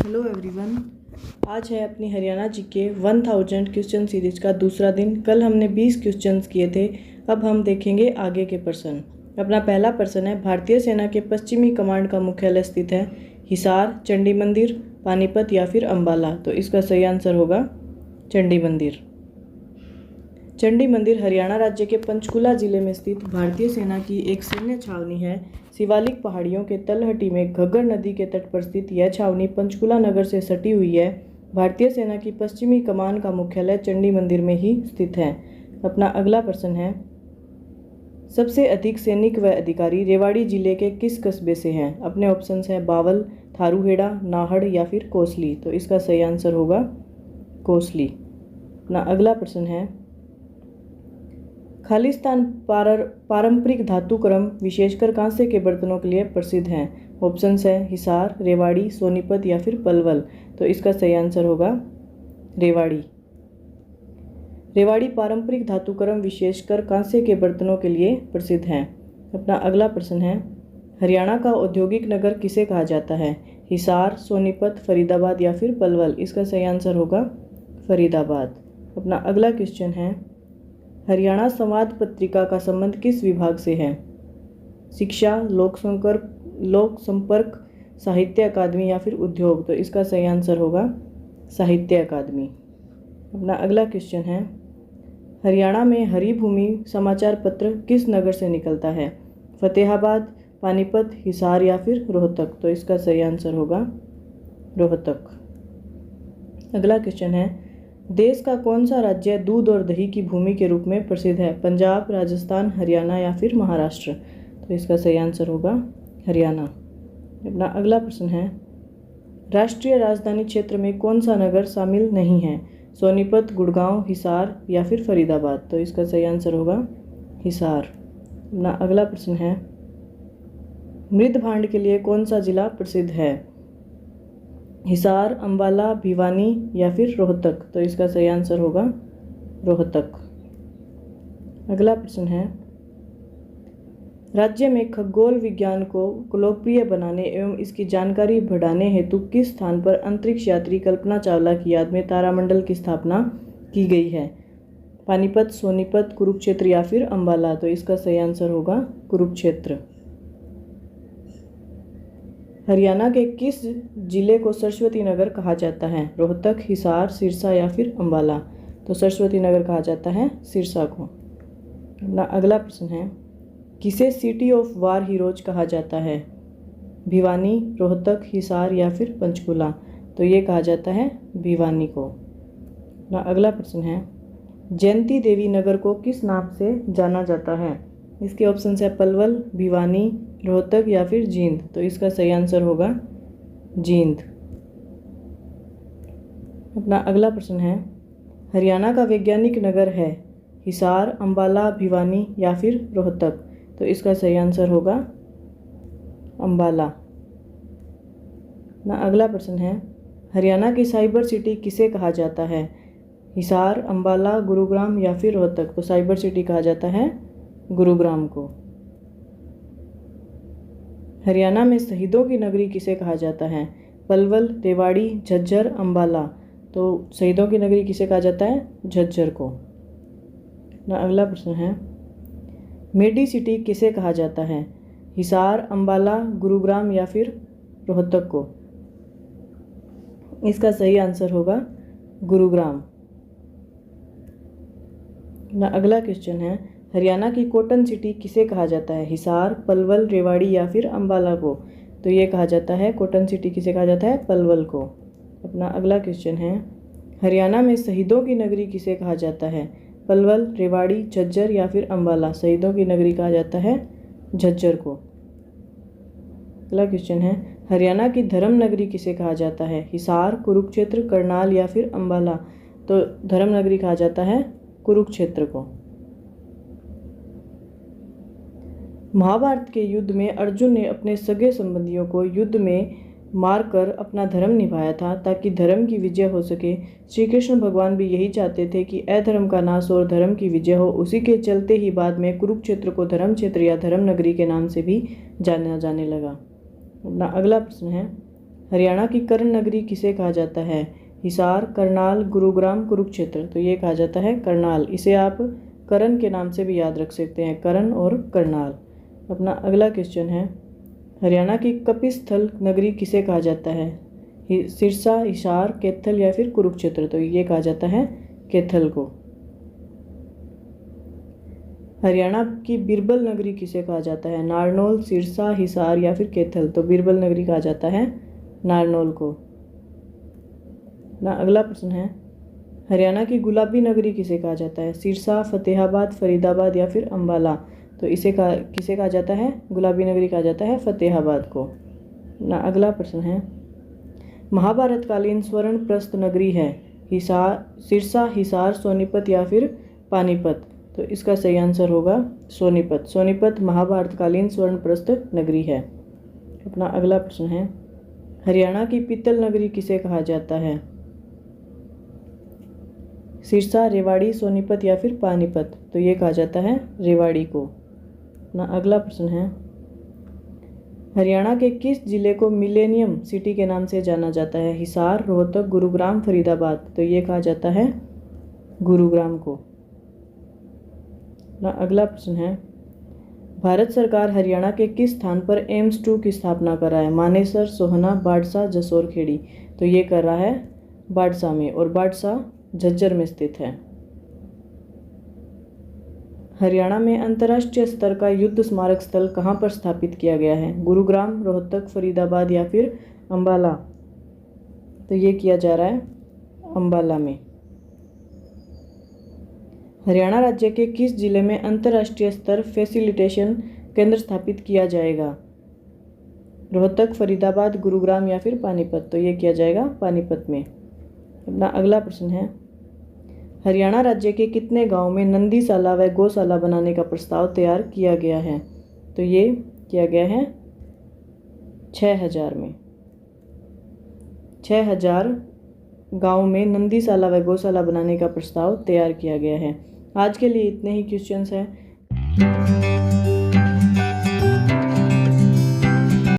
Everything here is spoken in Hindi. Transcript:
Hello everyone. आज है अपनी हरियाणा जीके 1000 क्वेश्चन सीरीज का दूसरा दिन। कल हमने 20 क्वेश्चंस किए थे। अब हम देखेंगे आगे के प्रश्न। अपना पहला प्रश्न है, भारतीय सेना के पश्चिमी कमांड का मुख्यालय स्थित है हिसार, चंडी मंदिर, पानीपत या फिर अम्बाला। तो इसका सही आंसर होगा चंडी मंदिर। चंडी मंदिर हरियाणा राज्य के पंचकुला जिले में स्थित भारतीय सेना की एक सैन्य छावनी है। शिवालिक पहाड़ियों के तलहटी में घग्गर नदी के तट पर स्थित यह छावनी पंचकुला नगर से सटी हुई है। भारतीय सेना की पश्चिमी कमान का मुख्यालय चंडी मंदिर में ही स्थित है। अपना अगला प्रश्न है, सबसे अधिक सैनिक व अधिकारी रेवाड़ी जिले के किस कस्बे से हैं? अपने ऑप्शंस हैं बावल, थारूहेड़ा, नाहड़ या फिर कोसली। तो इसका सही आंसर होगा कोसली। अपना अगला प्रश्न है, खालिस्तान पारंपरिक धातुक्रम विशेषकर कांसे के बर्तनों के लिए प्रसिद्ध हैं। ऑप्शंस है हिसार, रेवाड़ी, सोनीपत या फिर पलवल। तो इसका सही आंसर होगा रेवाड़ी। रेवाड़ी पारंपरिक धातुक्रम विशेषकर कांसे के बर्तनों के लिए प्रसिद्ध हैं। अपना अगला प्रश्न है, हरियाणा का औद्योगिक नगर किसे कहा जाता है? हिसार, सोनीपत, फरीदाबाद या फिर पलवल। इसका सही आंसर होगा फरीदाबाद। अपना अगला क्वेश्चन है, हरियाणा संवाद पत्रिका का संबंध किस विभाग से है? शिक्षा, लोक संपर्क, साहित्य अकादमी या फिर उद्योग। तो इसका सही आंसर होगा साहित्य अकादमी। अपना अगला क्वेश्चन है, हरियाणा में हरी भूमि समाचार पत्र किस नगर से निकलता है? फतेहाबाद, पानीपत, हिसार या फिर रोहतक। तो इसका सही आंसर होगा रोहतक। अगला क्वेश्चन है, देश का कौन सा राज्य दूध और दही की भूमि के रूप में प्रसिद्ध है? पंजाब, राजस्थान, हरियाणा या फिर महाराष्ट्र। तो इसका सही आंसर होगा हरियाणा। अपना अगला प्रश्न है, राष्ट्रीय राजधानी क्षेत्र में कौन सा नगर शामिल नहीं है? सोनीपत, गुड़गांव, हिसार या फिर फरीदाबाद। तो इसका सही आंसर होगा हिसार। अपना अगला प्रश्न है, मृद भांड के लिए कौन सा जिला प्रसिद्ध है? हिसार, अम्बाला, भिवानी या फिर रोहतक। तो इसका सही आंसर होगा रोहतक। अगला प्रश्न है, राज्य में खगोल विज्ञान को लोकप्रिय बनाने एवं इसकी जानकारी बढ़ाने हेतु किस स्थान पर अंतरिक्ष यात्री कल्पना चावला की याद में तारामंडल की स्थापना की गई है? पानीपत, सोनीपत, कुरुक्षेत्र या फिर अम्बाला। तो इसका सही आंसर होगा कुरुक्षेत्र। हरियाणा के किस जिले को सरस्वती नगर कहा जाता है? रोहतक, हिसार, सिरसा या फिर अम्बाला। तो सरस्वती नगर कहा जाता है सिरसा को। अपना अगला प्रश्न है, किसे सिटी ऑफ वार हीरोज कहा जाता है? भिवानी, रोहतक, हिसार या फिर पंचकुला। तो ये कहा जाता है भिवानी को। अपना अगला प्रश्न है, जयंती देवी नगर को किस नाम से जाना जाता है? इसके ऑप्शन है पलवल, भिवानी, रोहतक या फिर जींद। तो इसका सही आंसर होगा जींद। अपना अगला प्रश्न है, हरियाणा का वैज्ञानिक नगर है हिसार, अम्बाला, भिवानी या फिर रोहतक। तो इसका सही आंसर होगा अम्बाला। अपना अगला प्रश्न है, हरियाणा की साइबर सिटी किसे कहा जाता है? हिसार, अम्बाला, गुरुग्राम या फिर रोहतक। तो साइबर सिटी कहा जाता है गुरुग्राम को। हरियाणा में शहीदों की नगरी किसे कहा जाता है? पलवल, रेवाड़ी, झज्जर, अम्बाला। तो शहीदों की नगरी किसे कहा जाता है? झज्जर को। अगला प्रश्न है, मेडी सिटी किसे कहा जाता है? हिसार, अम्बाला, गुरुग्राम या फिर रोहतक को। इसका सही आंसर होगा गुरुग्राम। अगला क्वेश्चन है, हरियाणा की कॉटन सिटी किसे कहा जाता है? हिसार, पलवल, रेवाड़ी या फिर अम्बाला को। तो ये कहा जाता है कॉटन सिटी किसे कहा जाता है? पलवल को। अपना अगला क्वेश्चन है, हरियाणा में शहीदों की नगरी किसे कहा जाता है? पलवल, रेवाड़ी, झज्जर या फिर अम्बाला। शहीदों की नगरी कहा जाता है झज्जर को। अगला क्वेश्चन है, हरियाणा की धर्म नगरी किसे कहा जाता है? हिसार, कुरुक्षेत्र, करनाल या फिर अम्बाला। तो धर्म नगरी कहा जाता है कुरुक्षेत्र को। महाभारत के युद्ध में अर्जुन ने अपने सगे संबंधियों को युद्ध में मारकर अपना धर्म निभाया था ताकि धर्म की विजय हो सके। श्री कृष्ण भगवान भी यही चाहते थे कि अधर्म का नाश और धर्म की विजय हो। उसी के चलते ही बाद में कुरुक्षेत्र को धर्म क्षेत्र या धर्म नगरी के नाम से भी जाना जाने लगा। अपना अगला प्रश्न है, हरियाणा की कर्ण नगरी किसे कहा जाता है? हिसार, करनाल, गुरुग्राम, कुरुक्षेत्र। तो ये कहा जाता है करनाल। इसे आप करण के नाम से भी याद रख सकते हैं, करण और करनाल। अपना अगला क्वेश्चन है, हरियाणा की कपिस्थल नगरी किसे कहा जाता है? सिरसा, हिसार, कैथल या फिर कुरुक्षेत्र। तो ये कहा जाता है कैथल को। हरियाणा की बीरबल नगरी किसे कहा जाता है? नारनौल, सिरसा, हिसार या फिर कैथल। तो बीरबल नगरी कहा जाता है नारनौल को। ना अगला प्रश्न है, हरियाणा की गुलाबी नगरी किसे कहा जाता है? सिरसा, फतेहाबाद, फरीदाबाद या फिर अम्बाला। तो किसे कहा जाता है? गुलाबी नगरी कहा जाता है फतेहाबाद को। ना अगला प्रश्न है, महाभारतकालीन स्वर्ण प्रस्थ नगरी है सिरसा, हिसार, सोनीपत या फिर पानीपत। तो इसका सही आंसर होगा सोनीपत। सोनीपत महाभारतकालीन स्वर्ण प्रस्थ नगरी है। अपना अगला प्रश्न है, हरियाणा की पीतल नगरी किसे कहा जाता है? सिरसा, रेवाड़ी, सोनीपत या फिर पानीपत। तो ये कहा जाता है रेवाड़ी को। अपना अगला प्रश्न है, हरियाणा के किस जिले को मिलेनियम सिटी के नाम से जाना जाता है? हिसार, रोहतक, गुरुग्राम, फरीदाबाद। तो ये कहा जाता है गुरुग्राम को। ना अगला प्रश्न है, भारत सरकार हरियाणा के किस स्थान पर एम्स 2 की स्थापना कर रहा है? मानेसर, सोहना, बाड़सा, जसोर खेड़ी। तो ये कर रहा है बाड़सा में, और बाड़सा झज्जर में स्थित है। हरियाणा में अंतर्राष्ट्रीय स्तर का युद्ध स्मारक स्थल कहाँ पर स्थापित किया गया है? गुरुग्राम, रोहतक, फरीदाबाद या फिर अम्बाला। तो ये किया जा रहा है अम्बाला में। हरियाणा राज्य के किस जिले में अंतर्राष्ट्रीय स्तर फैसिलिटेशन केंद्र स्थापित किया जाएगा? रोहतक, फरीदाबाद, गुरुग्राम या फिर पानीपत। तो ये किया जाएगा पानीपत में। अपना अगला प्रश्न है, हरियाणा राज्य के कितने गांव में नंदीशाला व गौशाला बनाने का प्रस्ताव तैयार किया गया है? तो ये किया गया है 6000 में। 6000 गांव में नंदीशाला व गौशाला बनाने का प्रस्ताव तैयार किया गया है। आज के लिए इतने ही क्वेश्चंस हैं।